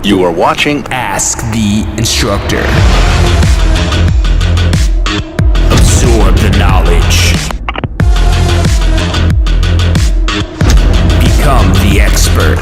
You are watching Ask the Instructor. Absorb the knowledge. Become the expert.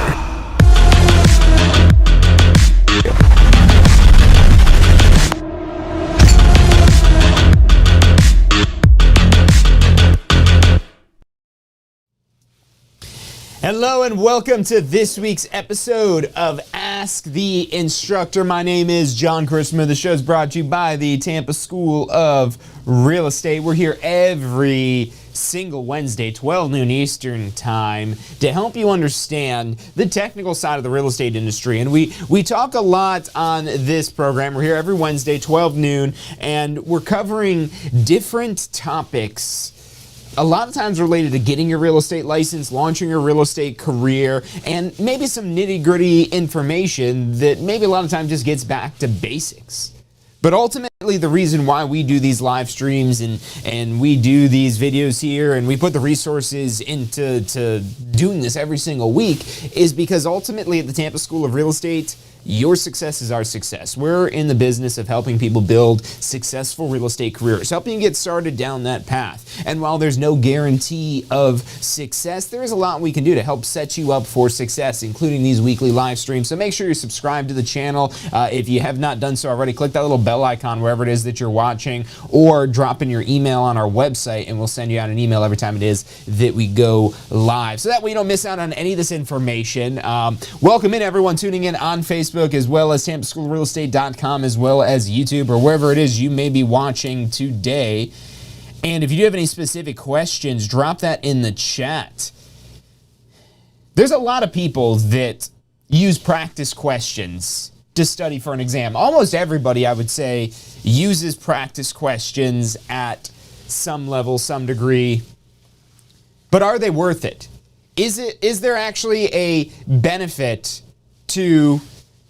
Hello and welcome to this week's episode of Ask the Instructor. My name is John Christopher. The show is brought to you by the Tampa School of Real Estate. We're here every single Wednesday, 12 noon Eastern time, to help you understand the technical side of the real estate industry. And we talk a lot on this program. We're here every Wednesday, 12 noon, and we're covering different topics, a lot of times related to getting your real estate license, launching your real estate career, and maybe some nitty-gritty information that maybe a lot of times just gets back to basics. But ultimately, the reason why we do these live streams and we do these videos here and we put the resources into doing this every single week is because ultimately at the Tampa School of Real Estate, your success is our success. We're in the business of helping people build successful real estate careers, helping you get started down that path. And while there's no guarantee of success, there is a lot we can do to help set you up for success, including these weekly live streams. So make sure you're subscribed to the channel. If you have not done so already, click that little bell icon wherever it is that you're watching, or drop in your email on our website and we'll send you out an email every time it is that we go live. So that way you don't miss out on any of this information. Welcome in everyone tuning in on Facebook, as well as TampaSchoolRealEstate.com, as well as YouTube, or wherever it is you may be watching today. And if you do have any specific questions, drop that in the chat. There's a lot of people that use practice questions to study for an exam. Almost everybody, I would say, uses practice questions at some level, some degree. But are they worth it? Is there actually a benefit to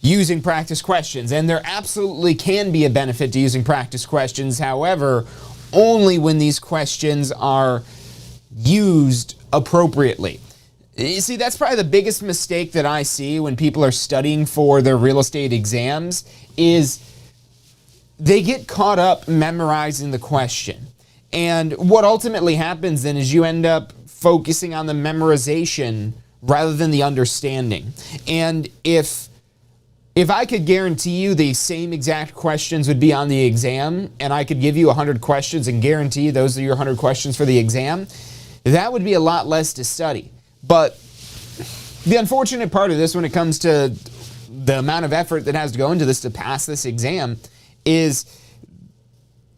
using practice questions? And there absolutely can be a benefit to using practice questions. However, only when these questions are used appropriately. You see, that's probably the biggest mistake that I see when people are studying for their real estate exams is they get caught up memorizing the question. And what ultimately happens then is you end up focusing on the memorization rather than the understanding. And if I could guarantee you the same exact questions would be on the exam, and I could give you 100 questions and guarantee those are your 100 questions for the exam, that would be a lot less to study. But the unfortunate part of this when it comes to the amount of effort that has to go into this to pass this exam is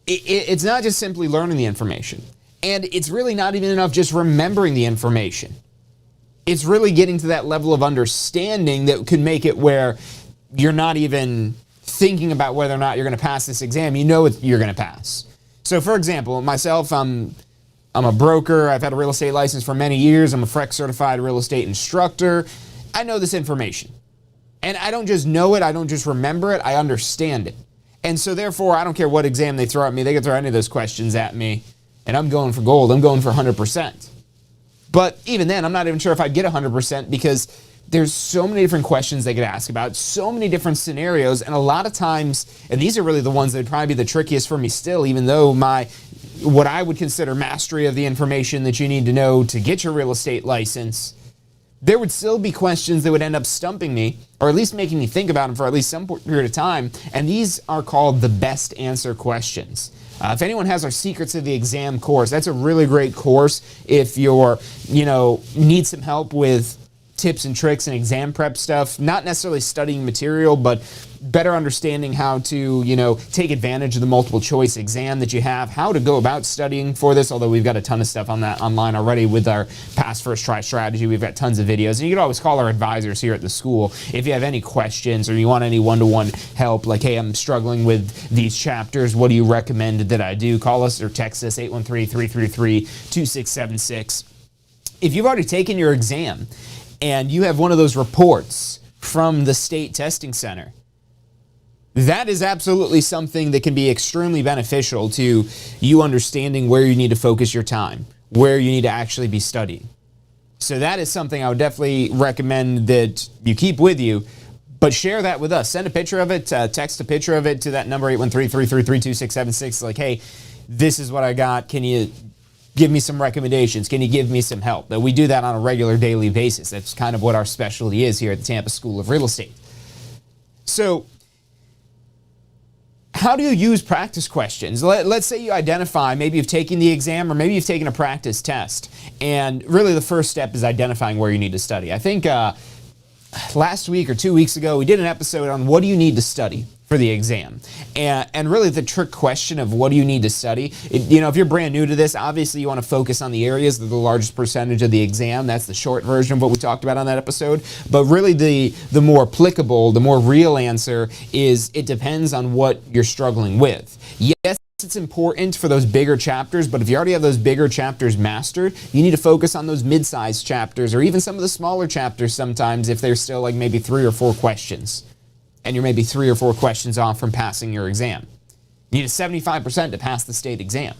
it's not just simply learning the information. And it's really not even enough just remembering the information. It's really getting to that level of understanding that could make it where you're not even thinking about whether or not you're going to pass this exam. You know you're going to pass. So for example, myself, I'm a broker. I've had a real estate license for many years. I'm a FREC certified real estate instructor. I know this information. And I don't just know it. I don't just remember it. I understand it. And so therefore, I don't care what exam they throw at me. They can throw any of those questions at me. And I'm going for gold. I'm going for 100%. But even then, I'm not even sure if I'd get 100% because there's so many different questions they could ask about, so many different scenarios, and a lot of times, and these are really the ones that would probably be the trickiest for me still, even though what I would consider mastery of the information that you need to know to get your real estate license, there would still be questions that would end up stumping me, or at least making me think about them for at least some period of time, and these are called the best answer questions. If anyone has our Secrets of the Exam course, that's a really great course if you're, need some help with tips and tricks and exam prep stuff, not necessarily studying material, but better understanding how to, take advantage of the multiple choice exam that you have, how to go about studying for this, although we've got a ton of stuff on that online already with our Pass First Try strategy. We've got tons of videos, and you can always call our advisors here at the school if you have any questions or you want any one-to-one help, like, hey, I'm struggling with these chapters, what do you recommend that I do? Call us or text us 813-333-2676. If you've already taken your exam and you have one of those reports from the state testing center, that is absolutely something that can be extremely beneficial to you understanding where you need to focus your time, where you need to actually be studying. So that is something I would definitely recommend that you keep with you. But share that with us. Send a picture of it, text a picture of it to that number, 813-333-2676. Like, hey, this is what I got. Can you give me some recommendations? Can you give me some help? We do that on a regular daily basis. That's kind of what our specialty is here at the Tampa School of Real Estate. So how do you use practice questions? Let's say you identify, maybe you've taken the exam or maybe you've taken a practice test. And really the first step is identifying where you need to study. I think last week or 2 weeks ago, we did an episode on what do you need to study for the exam. And really the trick question of what do you need to study, if you're brand new to this, obviously you want to focus on the areas that are the largest percentage of the exam. That's the short version of what we talked about on that episode. But really the more applicable, the more real answer is it depends on what you're struggling with. Yes, it's important for those bigger chapters, but if you already have those bigger chapters mastered, you need to focus on those mid-sized chapters or even some of the smaller chapters sometimes if there's still like maybe 3 or 4 questions. And you're maybe 3 or 4 questions off from passing your exam. You need a 75% to pass the state exam.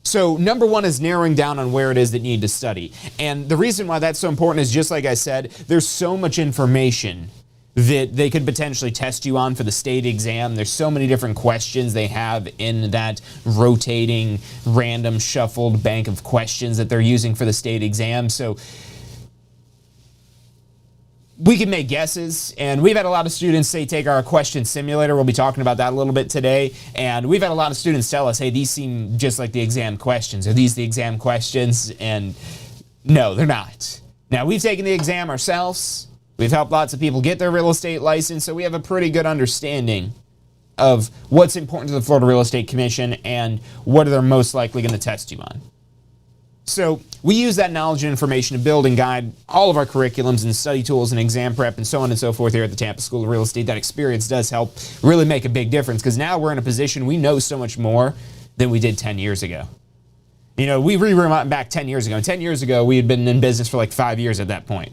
So number one is narrowing down on where it is that you need to study. And the reason why that's so important is just like I said, there's so much information that they could potentially test you on for the state exam. There's so many different questions they have in that rotating, random, shuffled bank of questions that they're using for the state exam. So we can make guesses, and we've had a lot of students say take our question simulator. We'll be talking about that a little bit today. And we've had a lot of students tell us, hey, these seem just like the exam questions. Are these the exam questions? And no, they're not. Now, we've taken the exam ourselves. We've helped lots of people get their real estate license, so we have a pretty good understanding of what's important to the Florida Real Estate Commission and what they're most likely going to test you on. So we use that knowledge and information to build and guide all of our curriculums and study tools and exam prep and so on and so forth here at the Tampa School of Real Estate. That experience does help really make a big difference because now we're in a position we know so much more than we did 10 years ago. We rewind back 10 years ago. And 10 years ago, we had been in business for like 5 years at that point.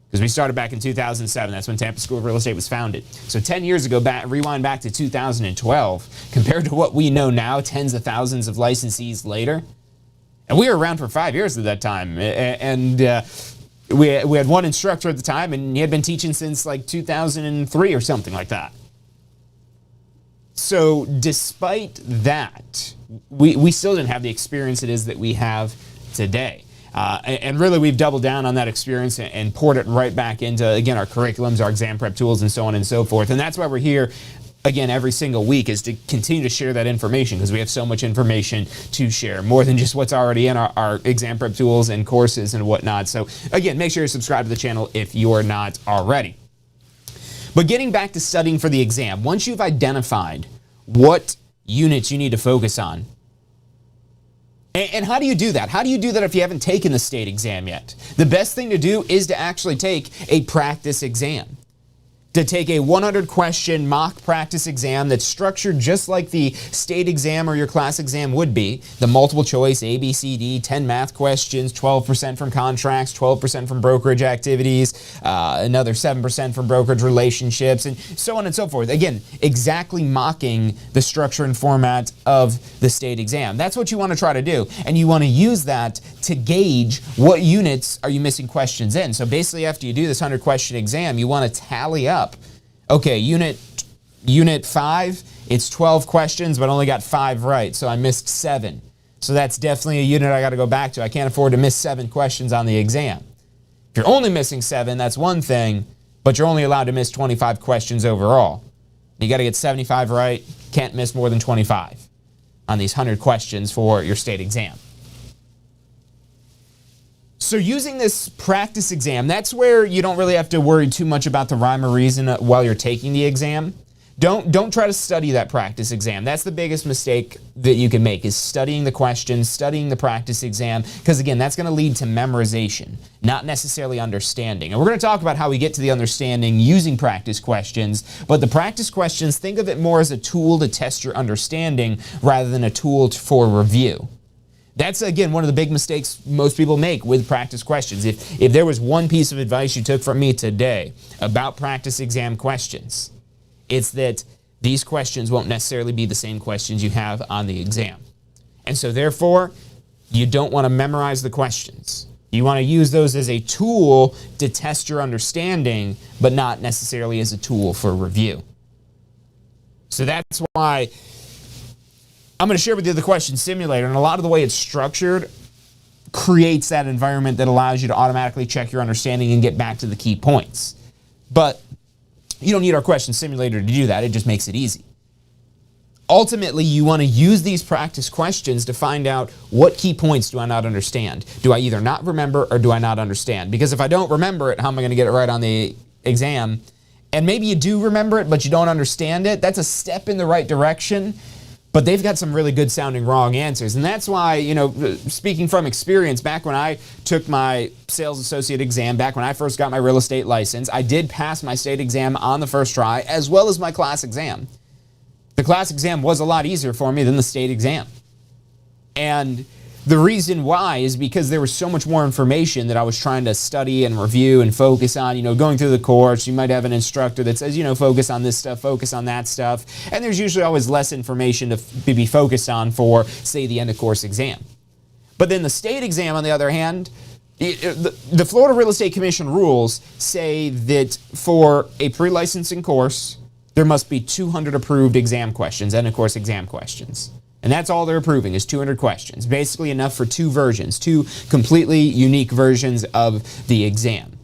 Because we started back in 2007. That's when Tampa School of Real Estate was founded. So 10 years ago, rewind back to 2012, compared to what we know now, tens of thousands of licensees later. And we were around for 5 years at that time. And we had one instructor at the time, and he had been teaching since like 2003 or something like that. So despite that, we still didn't have the experience it is that we have today. And really, we've doubled down on that experience and poured it right back into, again, our curriculums, our exam prep tools, and so on and so forth. And that's why we're here, again, every single week, is to continue to share that information because we have so much information to share, more than just what's already in our exam prep tools and courses and whatnot. So, again, make sure you subscribe to the channel if you are not already. But getting back to studying for the exam, once you've identified what units you need to focus on, and how do you do that? How do you do that if you haven't taken the state exam yet? The best thing to do is to actually take a practice exam. To take a 100-question mock practice exam that's structured just like the state exam or your class exam would be. The multiple choice, A, B, C, D, 10 math questions, 12% from contracts, 12% from brokerage activities, another 7% from brokerage relationships, and so on and so forth. Again, exactly mocking the structure and format of the state exam. That's what you want to try to do, and you want to use that to gauge what units are you missing questions in. So basically, after you do this 100-question exam, you want to tally up. Okay, unit 5, it's 12 questions, but only got 5 right, so I missed 7. So that's definitely a unit I got to go back to. I can't afford to miss 7 questions on the exam. If you're only missing 7, that's one thing, but you're only allowed to miss 25 questions overall. You got to get 75 right, can't miss more than 25 on these 100 questions for your state exam. So using this practice exam, that's where you don't really have to worry too much about the rhyme or reason while you're taking the exam. Don't try to study that practice exam. That's the biggest mistake that you can make, is studying the questions, studying the practice exam, because again, that's going to lead to memorization, not necessarily understanding. And we're going to talk about how we get to the understanding using practice questions, but the practice questions, think of it more as a tool to test your understanding rather than a tool for review. That's, again, one of the big mistakes most people make with practice questions. If there was one piece of advice you took from me today about practice exam questions, it's that these questions won't necessarily be the same questions you have on the exam. And so, therefore, you don't want to memorize the questions. You want to use those as a tool to test your understanding, but not necessarily as a tool for review. So that's why I'm going to share with you the question simulator, and a lot of the way it's structured creates that environment that allows you to automatically check your understanding and get back to the key points. But you don't need our question simulator to do that. It just makes it easy. Ultimately, you want to use these practice questions to find out what key points do I not understand. Do I either not remember or do I not understand? Because if I don't remember it, how am I going to get it right on the exam? And maybe you do remember it, but you don't understand it. That's a step in the right direction, but they've got some really good sounding wrong answers. And that's why, you know, speaking from experience, back when I took my sales associate exam, back when I first got my real estate license, I did pass my state exam on the first try, as well as my class exam. The class exam was a lot easier for me than the state exam. And the reason why is because there was so much more information that I was trying to study and review and focus on. You know, going through the course, you might have an instructor that says, you know, focus on this stuff, focus on that stuff. And there's usually always less information to be focused on for, say, the end of course exam. But then the state exam, on the other hand, the Florida Real Estate Commission rules say that for a pre-licensing course, there must be 200 approved exam questions, end of course exam questions. And that's all they're approving is 200 questions. Basically enough for two versions, two completely unique versions of the exam.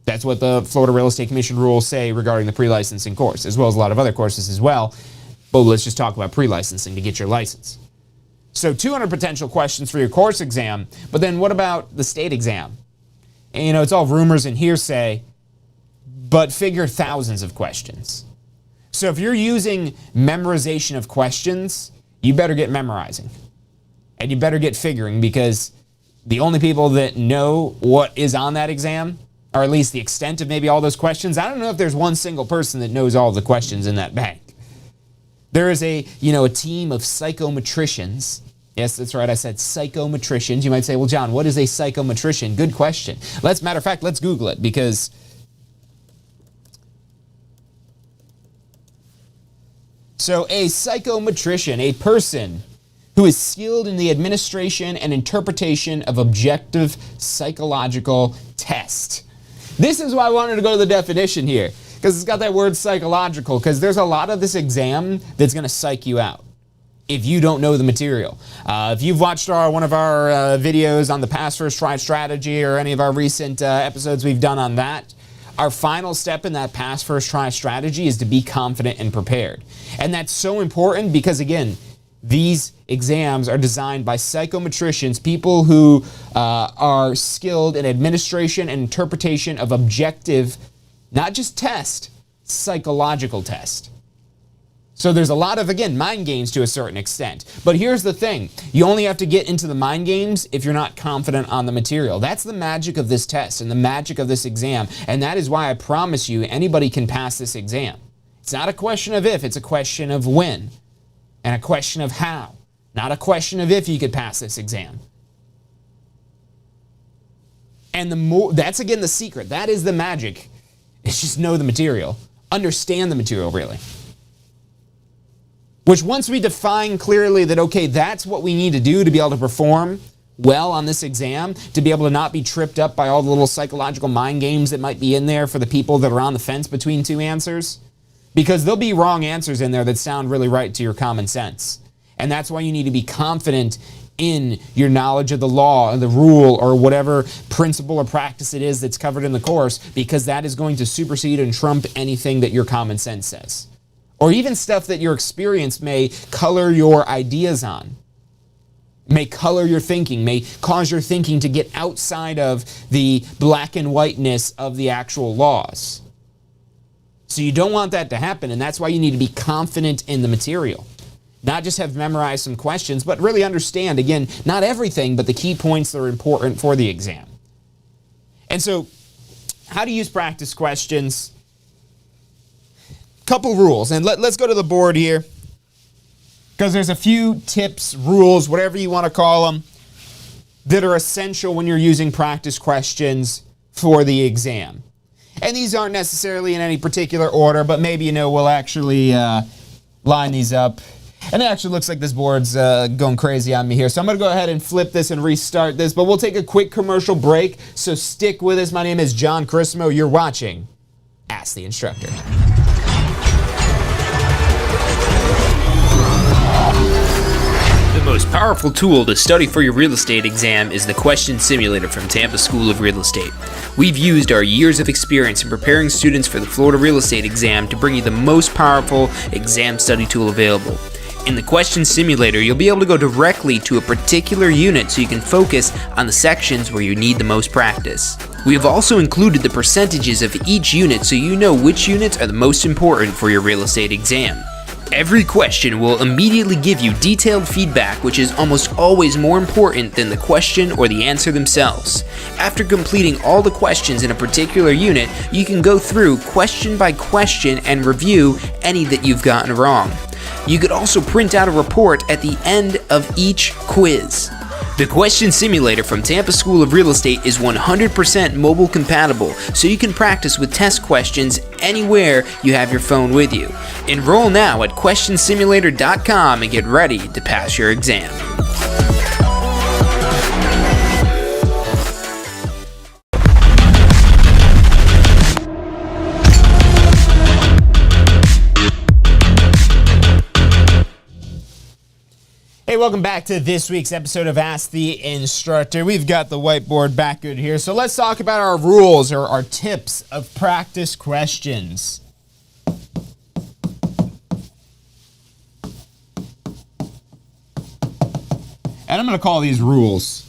That's what the Florida Real Estate Commission rules say regarding the pre-licensing course, as well as a lot of other courses as well. But let's just talk about pre-licensing to get your license. So 200 potential questions for your course exam, but then what about the state exam? And, you know, it's all rumors and hearsay, but figure thousands of questions. So if you're using memorization of questions, you better get memorizing. And you better get figuring, because the only people that know what is on that exam, or at least the extent of maybe all those questions, I don't know if there's one single person that knows all the questions in that bank. There is a team of psychometricians. Yes, that's right, I said psychometricians. You might say, well, John, what is a psychometrician? Good question. Matter of fact, let's Google it, because so a psychometrician, a person who is skilled in the administration and interpretation of objective psychological tests. This is why I wanted to go to the definition here, because it's got that word psychological, because there's a lot of this exam that's going to psych you out if you don't know the material. If you've watched one of our videos on the pass first try strategy, or any of our recent episodes we've done on that, our final step in that pass first try strategy is to be confident and prepared. And that's so important because, again, these exams are designed by psychometricians, people who are skilled in administration and interpretation of objective, not just test, psychological test. So there's a lot of, again, mind games to a certain extent. But here's the thing. You only have to get into the mind games if you're not confident on the material. That's the magic of this test and the magic of this exam. And that is why I promise you anybody can pass this exam. It's not a question of if, it's a question of when. And a question of how. Not a question of if you could pass this exam. And that's again the secret. That is the magic. It's just know the material. Understand the material, really. Which once we define clearly that, okay, that's what we need to do to be able to perform well on this exam, to be able to not be tripped up by all the little psychological mind games that might be in there for the people that are on the fence between two answers. Because there'll be wrong answers in there that sound really right to your common sense. And that's why you need to be confident in your knowledge of the law, or the rule, or whatever principle or practice it is that's covered in the course, because that is going to supersede and trump anything that your common sense says. Or even stuff that your experience may color your ideas on, may color your thinking, may cause your thinking to get outside of the black and whiteness of the actual laws. So you don't want that to happen, and that's why you need to be confident in the material. Not just have memorized some questions, but really understand, again, not everything, but the key points that are important for the exam. And so, how to use practice questions. Couple rules, and let's go to the board here, because there's a few tips, rules, whatever you want to call them, that are essential when you're using practice questions for the exam. And these aren't necessarily in any particular order, but maybe, we'll actually line these up. And it actually looks like this board's going crazy on me here. So I'm going to go ahead and flip this and restart this. But we'll take a quick commercial break. So stick with us. My name is John Chrismo. You're watching Ask the Instructor. The most powerful tool to study for your real estate exam is the Question Simulator from Tampa School of Real Estate. We've used our years of experience in preparing students for the Florida real estate exam to bring you the most powerful exam study tool available. In the Question Simulator, you'll be able to go directly to a particular unit so you can focus on the sections where you need the most practice. We have also included the percentages of each unit so you know which units are the most important for your real estate exam. Every question will immediately give you detailed feedback, which is almost always more important than the question or the answer themselves. After completing all the questions in a particular unit, you can go through question by question and review any that you've gotten wrong. You could also print out a report at the end of each quiz. The Question Simulator from Tampa School of Real Estate is 100% mobile compatible, so you can practice with test questions anywhere you have your phone with you. Enroll now at questionsimulator.com and get ready to pass your exam. Hey, welcome back to this week's episode of Ask the Instructor. We've got the whiteboard back good here. So let's talk about our rules or our tips of practice questions. And I'm going to call these rules.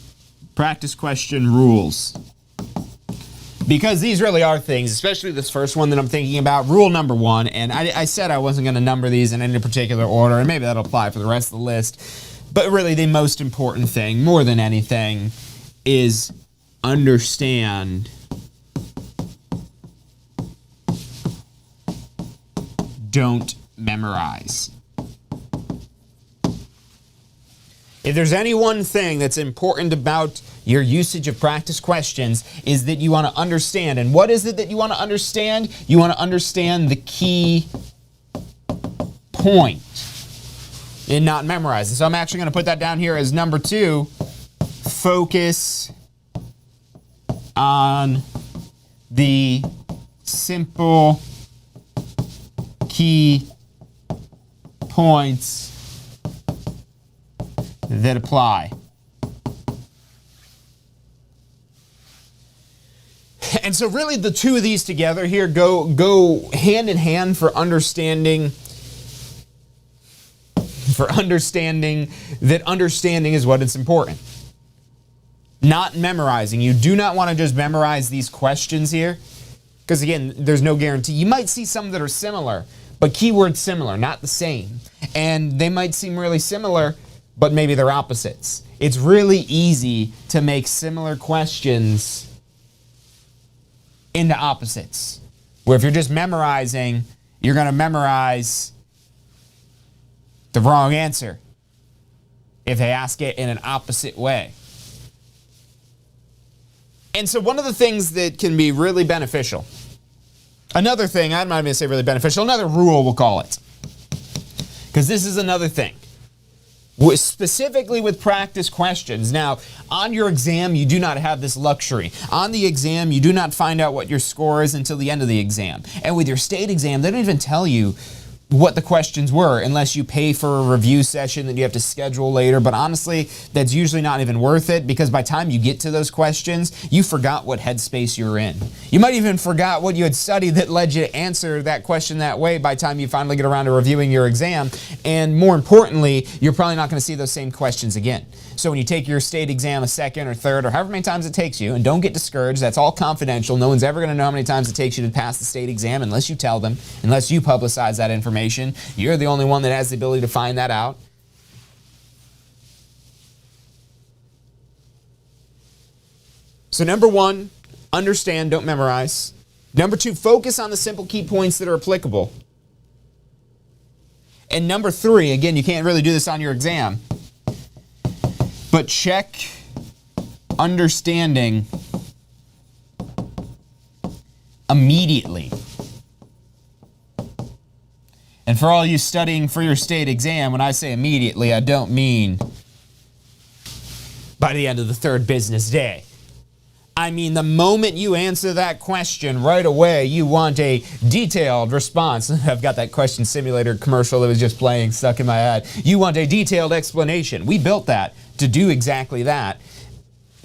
Practice question rules. Because these really are things, especially this first one that I'm thinking about, rule number 1. And I said I wasn't going to number these in any particular order, and maybe that'll apply for the rest of the list. But really the most important thing, more than anything, is understand. Don't memorize. If there's any one thing that's important about your usage of practice questions, is that you want to understand. And what is it that you want to understand? You want to understand the key point in not memorizing. So I'm actually going to put that down here as number 2. Focus on the simple key points that apply. And so really the two of these together here go hand in hand for understanding that understanding is what is important. Not memorizing. You do not want to just memorize these questions here, because again, there's no guarantee. You might see some that are similar, but keywords similar, not the same. And they might seem really similar, but maybe they're opposites. It's really easy to make similar questions into opposites. Where if you're just memorizing, you're going to memorize the wrong answer if they ask it in an opposite way. And so one of the things that can be really beneficial, another thing, I'm not even going to say really beneficial, another rule we'll call it, because this is another thing, specifically with practice questions. Now, on your exam, you do not have this luxury. On the exam, you do not find out what your score is until the end of the exam. And with your state exam, they don't even tell you what the questions were unless you pay for a review session that you have to schedule later. But honestly, that's usually not even worth it, because by the time you get to those questions, you forgot what headspace you were in. You might even forgot what you had studied that led you to answer that question that way by the time you finally get around to reviewing your exam. And more importantly, you're probably not going to see those same questions again. So when you take your state exam a second or third or however many times it takes you, and don't get discouraged, that's all confidential. No one's ever going to know how many times it takes you to pass the state exam unless you tell them, unless you publicize that information. You're the only one that has the ability to find that out. So number 1, understand, don't memorize. Number 2, focus on the simple key points that are applicable. And number 3, again, you can't really do this on your exam, but check understanding immediately. And for all you studying for your state exam, when I say immediately, I don't mean by the end of the third business day. I mean the moment you answer that question right away, you want a detailed response. I've got that question simulator commercial that was just playing stuck in my head. You want a detailed explanation. We built that to do exactly that.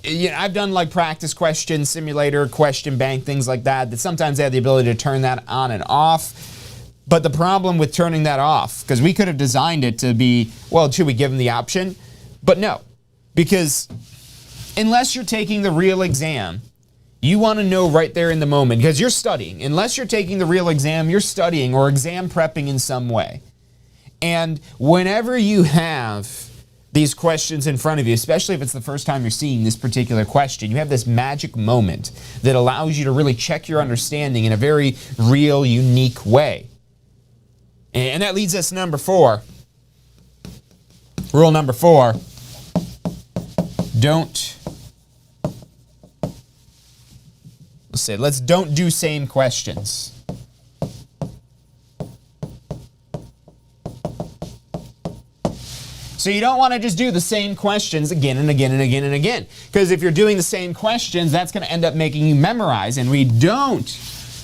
You know, I've done like practice question simulator, question bank, things like that, that sometimes they have the ability to turn that on and off. But the problem with turning that off, because we could have designed it to be, well, should we give them the option? But no, because unless you're taking the real exam, you want to know right there in the moment, because you're studying. Unless you're taking the real exam, you're studying or exam prepping in some way. And whenever you have these questions in front of you, especially if it's the first time you're seeing this particular question, you have this magic moment that allows you to really check your understanding in a very real, unique way. And that leads us to number 4. Rule number 4. Don't do same questions. So you don't want to just do the same questions again and again and again and again. Because if you're doing the same questions, that's going to end up making you memorize. And we don't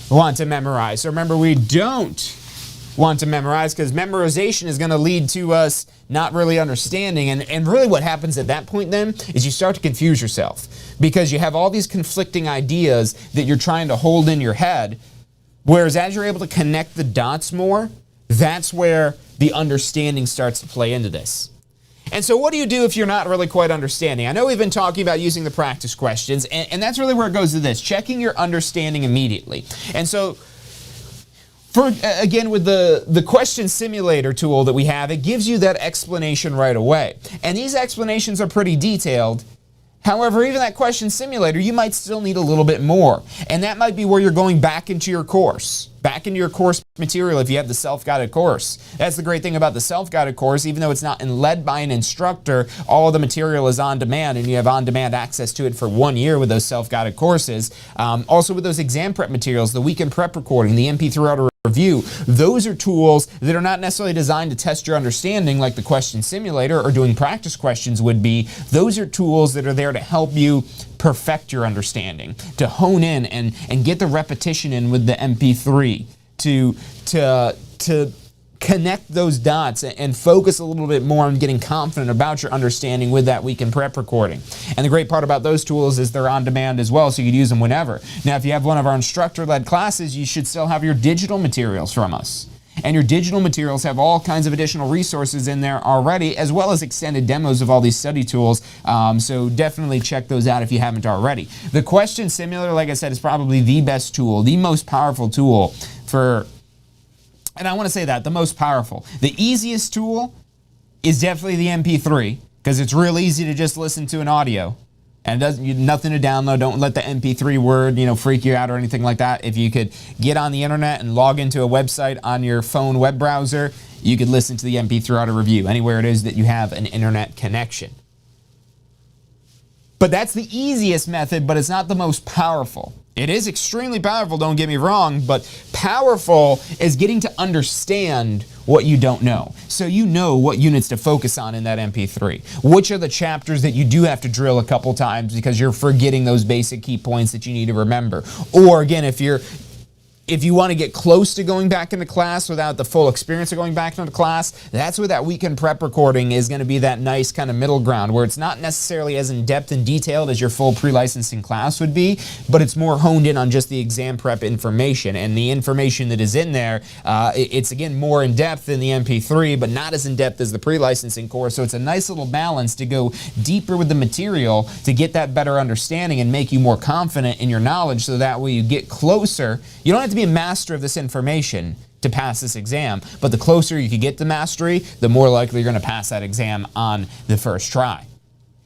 want to memorize. So remember, we don't want to memorize, because memorization is going to lead to us not really understanding. And really what happens at that point then is you start to confuse yourself, because you have all these conflicting ideas that you're trying to hold in your head. Whereas as you're able to connect the dots more, that's where the understanding starts to play into this. And so what do you do if you're not really quite understanding? I know we've been talking about using the practice questions, and that's really where it goes to this, checking your understanding immediately. And so again, with the question simulator tool that we have, it gives you that explanation right away. And these explanations are pretty detailed. However, even that question simulator, you might still need a little bit more. And that might be where you're going back into your course material if you have the self-guided course. That's the great thing about the self-guided course. Even though it's not led by an instructor, all of the material is on demand, and you have on-demand access to it for 1 year with those self-guided courses. Also with those exam prep materials, the weekend prep recording, the MP3 auto review, those are tools that are not necessarily designed to test your understanding like the question simulator or doing practice questions would be. Those are tools that are there to help you perfect your understanding, to hone in and get the repetition in with the MP3, to connect those dots and focus a little bit more on getting confident about your understanding with that weekend prep recording. And the great part about those tools is they're on demand as well, so you can use them whenever. Now, if you have one of our instructor-led classes, you should still have your digital materials from us. And your digital materials have all kinds of additional resources in there already, as well as extended demos of all these study tools. So definitely check those out if you haven't already. The question simulator, like I said, is probably the best tool, the most powerful tool for, and I want to say that, the most powerful. The easiest tool is definitely the MP3, because it's real easy to just listen to an audio. And it doesn't, nothing to download. Don't let the MP3 word, freak you out or anything like that. If you could get on the internet and log into a website on your phone web browser, you could listen to the MP3 auto review anywhere it is that you have an internet connection. But that's the easiest method, but it's not the most powerful. It is extremely powerful, don't get me wrong, but powerful is getting to understand what you don't know. So you know what units to focus on in that MP3. Which are the chapters that you do have to drill a couple times because you're forgetting those basic key points that you need to remember. Or again, if you want to get close to going back into class without the full experience of going back into class, that's where that weekend prep recording is going to be that nice kind of middle ground, where it's not necessarily as in-depth and detailed as your full pre-licensing class would be, but it's more honed in on just the exam prep information. And the information that is in there, it's again more in-depth than the MP3, but not as in-depth as the pre-licensing course. So it's a nice little balance to go deeper with the material to get that better understanding and make you more confident in your knowledge, so that way you get closer. You don't have to be a master of this information to pass this exam, but the closer you can get to mastery, the more likely you're going to pass that exam on the first try.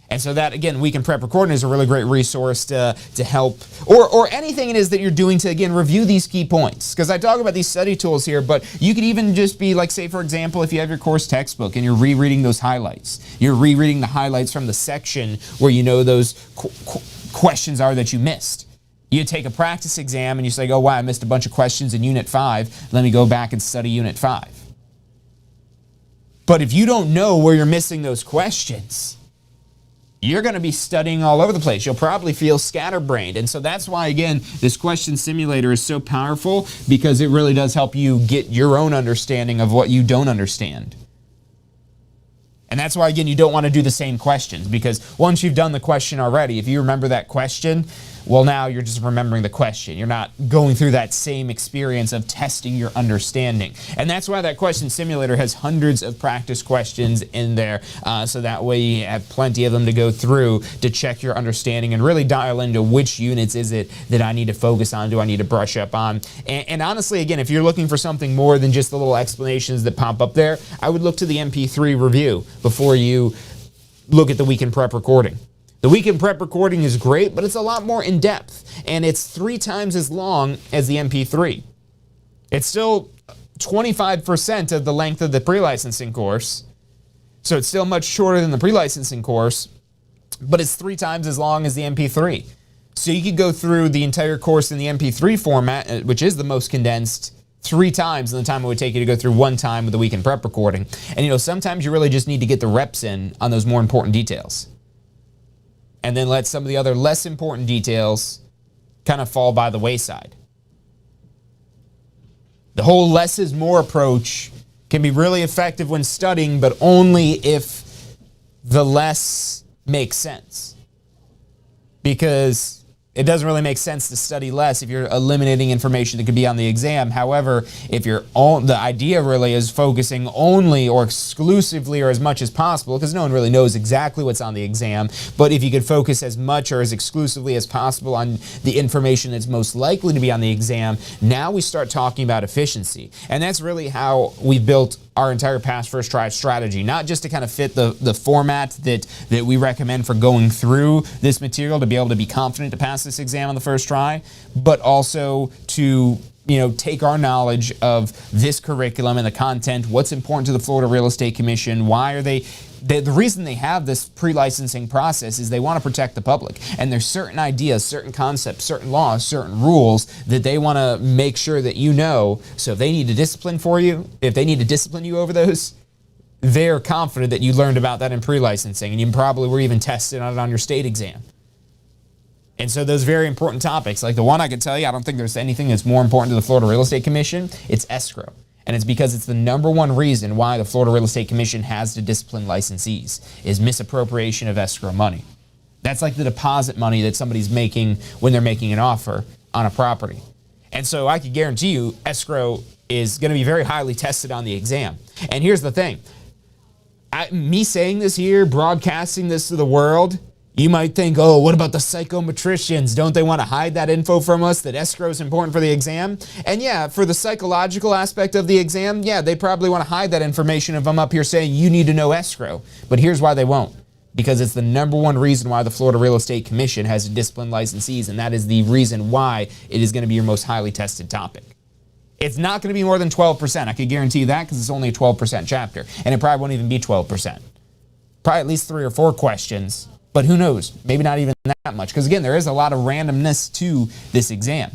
And so that, again, weekend prep recording is a really great resource to help, or anything it is that you're doing to, again, review these key points. Because I talk about these study tools here, but you could even just be like, say, for example, if you have your course textbook and you're rereading those highlights, you're rereading the highlights from the section where you know those questions are that you missed. You take a practice exam and you say, oh, wow, I missed a bunch of questions in Unit 5. Let me go back and study Unit 5. But if you don't know where you're missing those questions, you're going to be studying all over the place. You'll probably feel scatterbrained. And so that's why, again, this question simulator is so powerful, because it really does help you get your own understanding of what you don't understand. And that's why, again, you don't want to do the same questions, because once you've done the question already, if you remember that question, well, now you're just remembering the question. You're not going through that same experience of testing your understanding. And that's why that question simulator has hundreds of practice questions in there, so that way you have plenty of them to go through to check your understanding and really dial into which units is it that I need to focus on, do I need to brush up on. And honestly, again, if you're looking for something more than just the little explanations that pop up there, I would look to the MP3 review before you look at the weekend prep recording. The weekend prep recording is great, but it's a lot more in-depth, and it's 3 times as long as the MP3. It's still 25% of the length of the pre-licensing course, so it's still much shorter than the pre-licensing course, but it's 3 times as long as the MP3. So you could go through the entire course in the MP3 format, which is the most condensed, 3 times in the time it would take you to go through 1 time with the weekend prep recording. And sometimes you really just need to get the reps in on those more important details, and then let some of the other less important details kind of fall by the wayside. The whole less is more approach can be really effective when studying, but only if the less makes sense. Because it doesn't really make sense to study less if you're eliminating information that could be on the exam. However, if the idea really is focusing only or exclusively or as much as possible, because no one really knows exactly what's on the exam, but if you could focus as much or as exclusively as possible on the information that's most likely to be on the exam, now we start talking about efficiency. And that's really how we built our entire pass first try strategy, not just to kind of fit the format that we recommend for going through this material to be able to be confident to pass this exam on the first try, but also to take our knowledge of this curriculum and the content, what's important to the Florida Real Estate Commission, why are the reason they have this pre-licensing process is they want to protect the public. And there's certain ideas, certain concepts, certain laws, certain rules that they want to make sure that you know. So if they need to discipline you over those, they're confident that you learned about that in pre-licensing, and you probably were even tested on it on your state exam. And so those very important topics, like the one I could tell you, I don't think there's anything that's more important to the Florida Real Estate Commission, it's escrow. And it's because it's the #1 reason why the Florida Real Estate Commission has to discipline licensees, is misappropriation of escrow money. That's like the deposit money that somebody's making when they're making an offer on a property. And so I can guarantee you escrow is going to be very highly tested on the exam. And here's the thing. Me saying this here, broadcasting this to the world, you might think, oh, what about the psychometricians? Don't they want to hide that info from us, that escrow is important for the exam? And yeah, for the psychological aspect of the exam, yeah, they probably want to hide that information if I'm up here saying you need to know escrow. But here's why they won't. Because it's the #1 reason why the Florida Real Estate Commission has to discipline licensees, and that is the reason why it is going to be your most highly tested topic. It's not going to be more than 12%. I could guarantee you that, because it's only a 12% chapter. And it probably won't even be 12%. Probably at least 3 or 4 questions. But who knows? Maybe not even that much. Because again, there is a lot of randomness to this exam.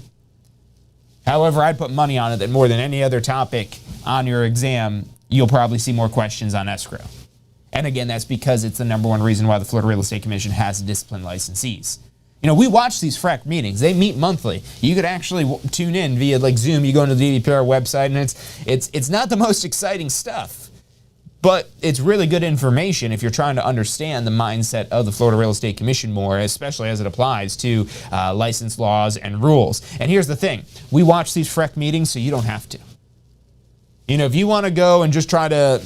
However, I'd put money on it that more than any other topic on your exam, you'll probably see more questions on escrow. And again, that's because it's the #1 reason why the Florida Real Estate Commission has to discipline licensees. We watch these FREC meetings. They meet monthly. You could actually tune in via Zoom. You go into the DDPR website, and it's not the most exciting stuff. But it's really good information if you're trying to understand the mindset of the Florida Real Estate Commission more, especially as it applies to license laws and rules. And here's the thing. We watch these FREC meetings so you don't have to. If you want to go and just try to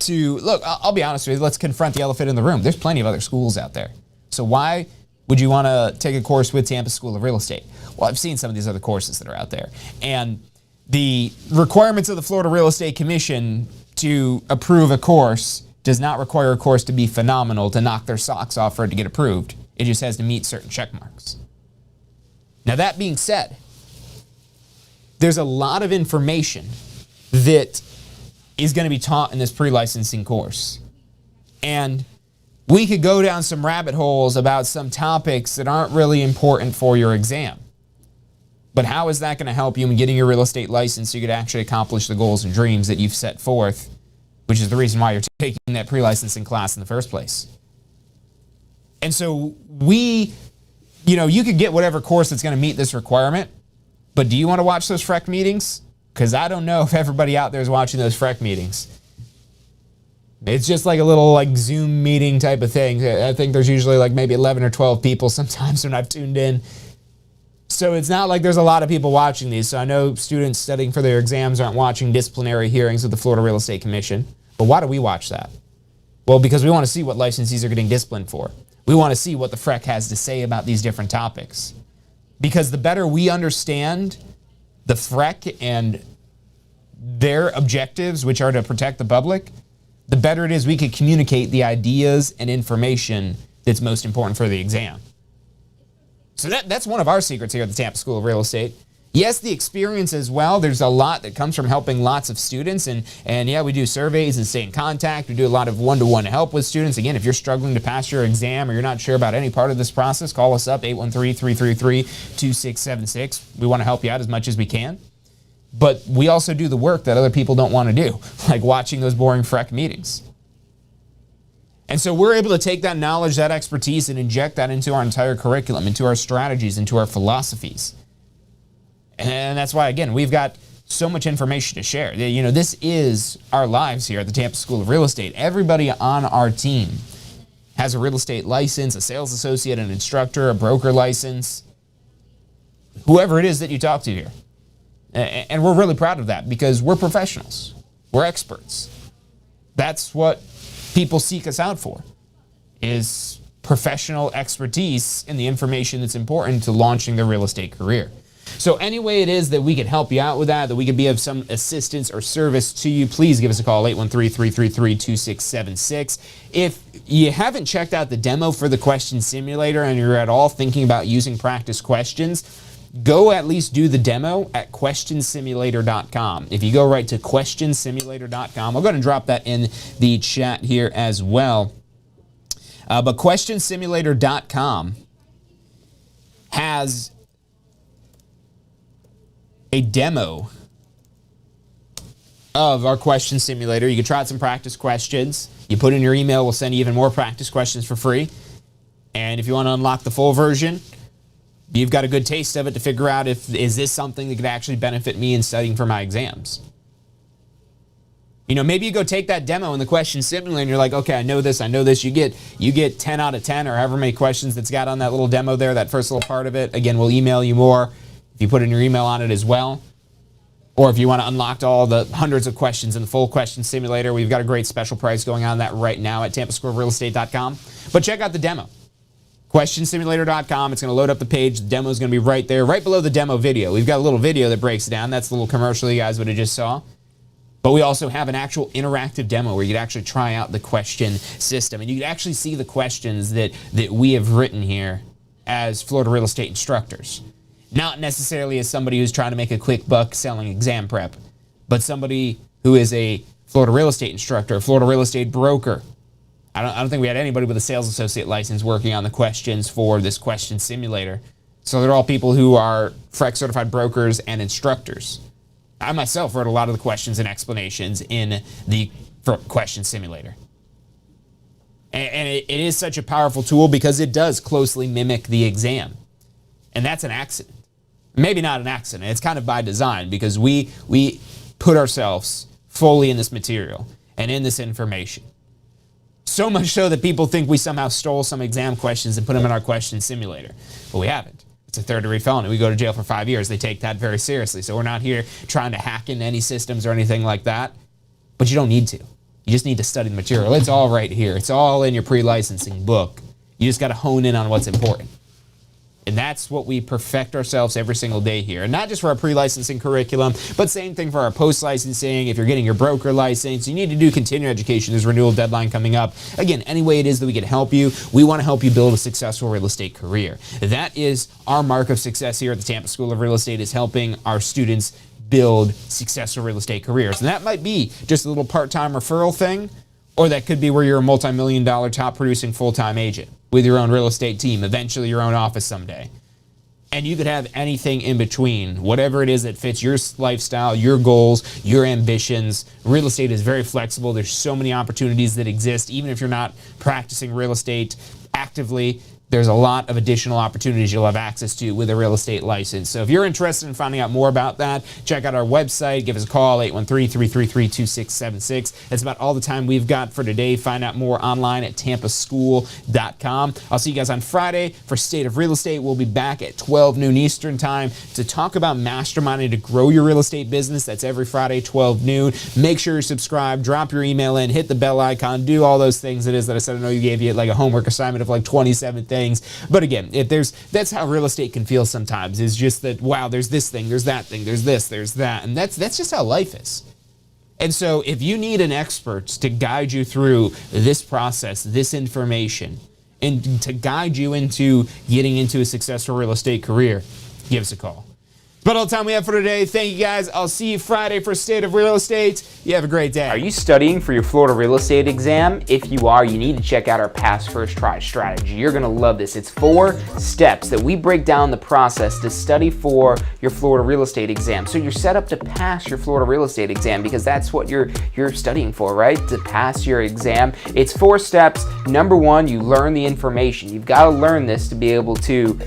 look, I'll be honest with you, let's confront the elephant in the room. There's plenty of other schools out there. So why would you want to take a course with Tampa School of Real Estate? Well, I've seen some of these other courses that are out there. And the requirements of the Florida Real Estate Commission to approve a course does not require a course to be phenomenal to knock their socks off for it to get approved. It just has to meet certain check marks. Now, that being said, there's a lot of information that is going to be taught in this pre-licensing course. And we could go down some rabbit holes about some topics that aren't really important for your exam. But how is that going to help you in getting your real estate license so you could actually accomplish the goals and dreams that you've set forth which is the reason why you're taking that pre-licensing class in the first place. And so you could get whatever course that's going to meet this requirement, but do you want to watch those FREC meetings? Because I don't know if everybody out there is watching those FREC meetings. It's just like a little Zoom meeting type of thing. I think there's usually maybe 11 or 12 people sometimes when I've tuned in. So it's not like there's a lot of people watching these. So I know students studying for their exams aren't watching disciplinary hearings with the Florida Real Estate Commission. But why do we watch that? Well, because we want to see what licensees are getting disciplined for. We want to see what the FREC has to say about these different topics. Because the better we understand the FREC and their objectives, which are to protect the public, the better it is we can communicate the ideas and information that's most important for the exam. So that's one of our secrets here at the Tampa School of Real Estate. Yes, the experience as well. There's a lot that comes from helping lots of students. And yeah, we do surveys and stay in contact. We do a lot of one-to-one help with students. Again, if you're struggling to pass your exam or you're not sure about any part of this process, call us up, 813-333-2676. We want to help you out as much as we can. But we also do the work that other people don't want to do, like watching those boring FREC meetings. And so we're able to take that knowledge, that expertise, and inject that into our entire curriculum, into our strategies, into our philosophies. And that's why, again, we've got so much information to share. This is our lives here at the Tampa School of Real Estate. Everybody on our team has a real estate license, a sales associate, an instructor, a broker license, whoever it is that you talk to here. And we're really proud of that because we're professionals. We're experts. That's what people seek us out for, is professional expertise in the information that's important to launching their real estate career. So any way it is that we can help you out with that we could be of some assistance or service to you, please give us a call, 813-333-2676. If you haven't checked out the demo for the question simulator and you're at all thinking about using practice questions, go at least do the demo at questionsimulator.com. If you go right to questionsimulator.com, I'll go ahead and drop that in the chat here as well. But questionsimulator.com has a demo of our question simulator. You can try out some practice questions. You put in your email, we'll send you even more practice questions for free. And if you want to unlock the full version, you've got a good taste of it to figure out is this something that could actually benefit me in studying for my exams. Maybe you go take that demo in the question simulator and you're like, okay, I know this. You get 10 out of 10 or however many questions that's got on that little demo there, that first little part of it. Again, we'll email you more if you put in your email on it as well. Or if you want to unlock all the hundreds of questions in the full question simulator, we've got a great special price going on that right now at tampaschoolofrealestate.com. But check out the demo. questionsimulator.com. It's going to load up the page. The demo is going to be right there, right below the demo video. We've got a little video that breaks it down. That's the little commercial you guys would have just saw. But we also have an actual interactive demo where you could actually try out the question system. And you could actually see the questions that we have written here as Florida real estate instructors. Not necessarily as somebody who's trying to make a quick buck selling exam prep, but somebody who is a Florida real estate instructor, a Florida real estate broker. I don't think we had anybody with a sales associate license working on the questions for this question simulator. So they're all people who are FREC certified brokers and instructors. I myself wrote a lot of the questions and explanations in the question simulator. And it is such a powerful tool because it does closely mimic the exam. And that's an accident. Maybe not an accident. It's kind of by design because we put ourselves fully in this material and in this information. So much so that people think we somehow stole some exam questions and put them in our question simulator. But we haven't. It's a third-degree felony. We go to jail for 5 years. They take that very seriously. So we're not here trying to hack into any systems or anything like that. But you don't need to. You just need to study the material. It's all right here. It's all in your pre-licensing book. You just got to hone in on what's important. And that's what we perfect ourselves every single day here. And not just for our pre-licensing curriculum, but same thing for our post-licensing. If you're getting your broker license, you need to do continuing education. There's a renewal deadline coming up. Again, any way it is that we can help you, we want to help you build a successful real estate career. That is our mark of success here at the Tampa School of Real Estate, is helping our students build successful real estate careers. And that might be just a little part-time referral thing, or that could be where you're a multi-million-dollar top-producing full-time agent with your own real estate team, eventually your own office someday. And you could have anything in between, whatever it is that fits your lifestyle, your goals, your ambitions. Real estate is very flexible. There's so many opportunities that exist. Even if you're not practicing real estate actively, there's a lot of additional opportunities you'll have access to with a real estate license. So if you're interested in finding out more about that, check out our website. Give us a call, 813-333-2676. That's about all the time we've got for today. Find out more online at tampaschool.com. I'll see you guys on Friday for State of Real Estate. We'll be back at 12 noon Eastern time to talk about masterminding to grow your real estate business. That's every Friday, 12 noon. Make sure you're subscribed, drop your email in, hit the bell icon, do all those things it is that I said. I know you gave you like a homework assignment of like 27 things. But again, that's how real estate can feel sometimes. Is just that, wow, there's this thing, there's that thing, there's this, there's that. And that's just how life is. And so if you need an expert to guide you through this process, this information, and to guide you into getting into a successful real estate career, give us a call. But all the time we have for today. Thank you guys. I'll see you Friday for State of Real Estate. You have a great day. Are you studying for your Florida real estate exam? If you are, you need to check out our Pass First Try strategy. You're gonna love this. It's 4 steps that we break down the process to study for your Florida real estate exam. So you're set up to pass your Florida real estate exam because that's what you're studying for, right? To pass your exam. It's 4 steps. Number 1, you learn the information. You've got to learn this to be able to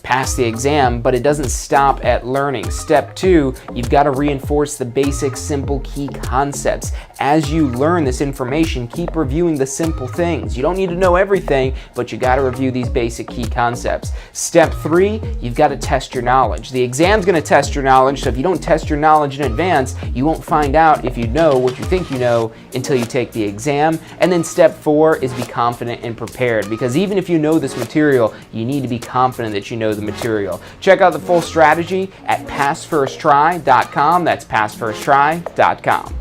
pass the exam, but it doesn't stop at learning. Step 2, you've got to reinforce the basic, simple, key concepts. As you learn this information, keep reviewing the simple things. You don't need to know everything, but you got to review these basic key concepts. Step 3, you've got to test your knowledge. The exam's going to test your knowledge, so if you don't test your knowledge in advance, you won't find out if you know what you think you know until you take the exam. And then step 4 is be confident and prepared, because even if you know this material, you need to be confident that you know the material. Check out the full strategy at passfirsttry.com. That's passfirsttry.com.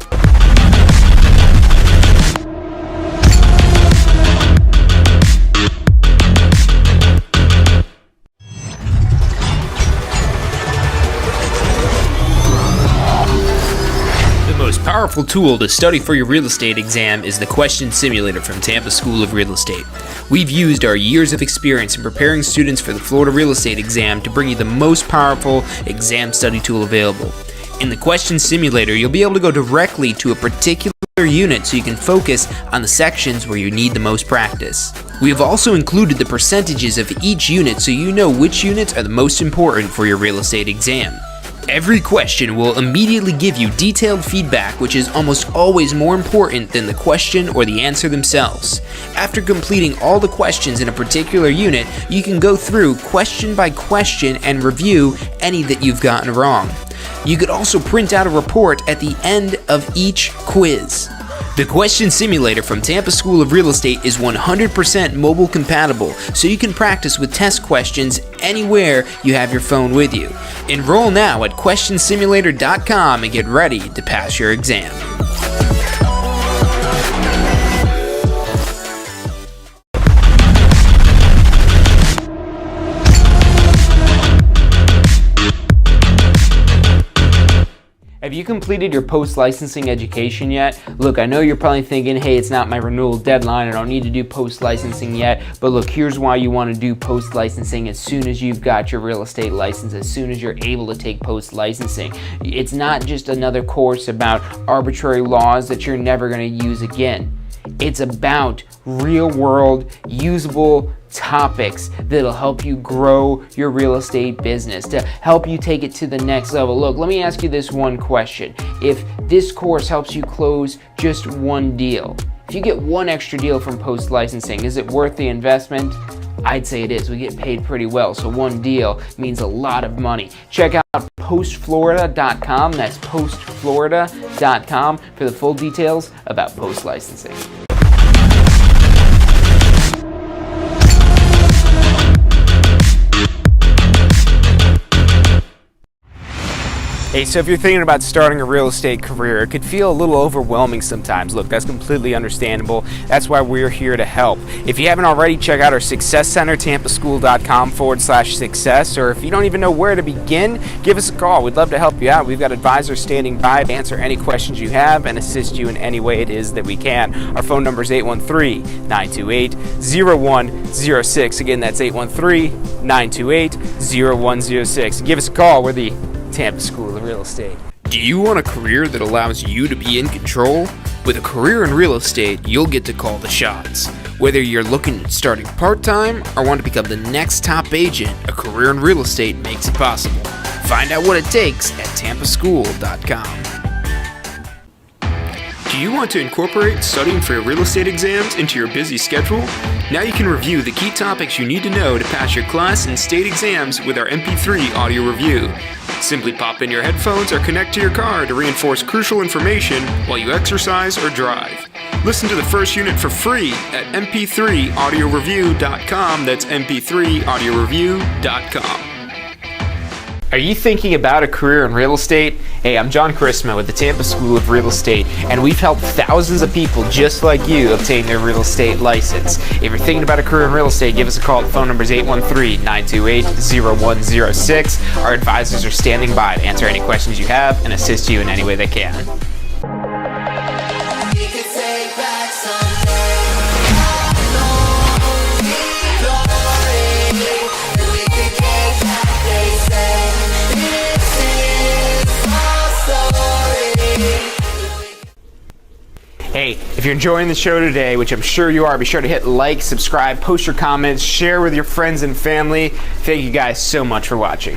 The most powerful tool to study for your real estate exam is the question simulator from Tampa School of Real Estate. We've used our years of experience in preparing students for the Florida real estate exam to bring you the most powerful exam study tool available. In the question simulator, you'll be able to go directly to a particular unit so you can focus on the sections where you need the most practice. We have also included the percentages of each unit so you know which units are the most important for your real estate exam. Every question will immediately give you detailed feedback, which is almost always more important than the question or the answer themselves. After completing all the questions in a particular unit, you can go through question by question and review any that you've gotten wrong. You could also print out a report at the end of each quiz. The question simulator from Tampa School of Real Estate is 100% mobile compatible, so you can practice with test questions anywhere you have your phone with you. Enroll now at questionsimulator.com and get ready to pass your exam. Have you completed your post-licensing education yet? Look, I know you're probably thinking, hey, it's not my renewal deadline, I don't need to do post-licensing yet, but look, here's why you want to do post-licensing as soon as you've got your real estate license, as soon as you're able to take post-licensing. It's not just another course about arbitrary laws that you're never going to use again. It's about real-world, usable topics that'll help you grow your real estate business, to help you take it to the next level. Look, let me ask you this one question. If this course helps you close just one deal, if you get one extra deal from post-licensing, is it worth the investment? I'd say it is. We get paid pretty well, so one deal means a lot of money. Check out postflorida.com. That's postflorida.com for the full details about post-licensing. Hey, so if you're thinking about starting a real estate career, it could feel a little overwhelming sometimes. Look, that's completely understandable. That's why we're here to help. If you haven't already, check out our Success Center, tampaschool.com/success, or if you don't even know where to begin, give us a call. We'd love to help you out. We've got advisors standing by to answer any questions you have and assist you in any way it is that we can. Our phone number is 813-928-0106. Again, that's 813-928-0106. Give us a call. We're the Tampa School of Real Estate. Do you want a career that allows you to be in control? With a career in real estate, you'll get to call the shots. Whether you're looking at starting part-time or want to become the next top agent, a career in real estate makes it possible. Find out what it takes at tampaschool.com. Do you want to incorporate studying for your real estate exams into your busy schedule? Now you can review the key topics you need to know to pass your class and state exams with our MP3 audio review. Simply pop in your headphones or connect to your car to reinforce crucial information while you exercise or drive. Listen to the first unit for free at mp3audioreview.com. That's mp3audioreview.com. Are you thinking about a career in real estate? Hey, I'm John Chrisma with the Tampa School of Real Estate, and we've helped thousands of people just like you obtain their real estate license. If you're thinking about a career in real estate, give us a call. The phone number is 813-928-0106. Our advisors are standing by to answer any questions you have and assist you in any way they can. Hey, if you're enjoying the show today, which I'm sure you are, be sure to hit like, subscribe, post your comments, share with your friends and family. Thank you guys so much for watching.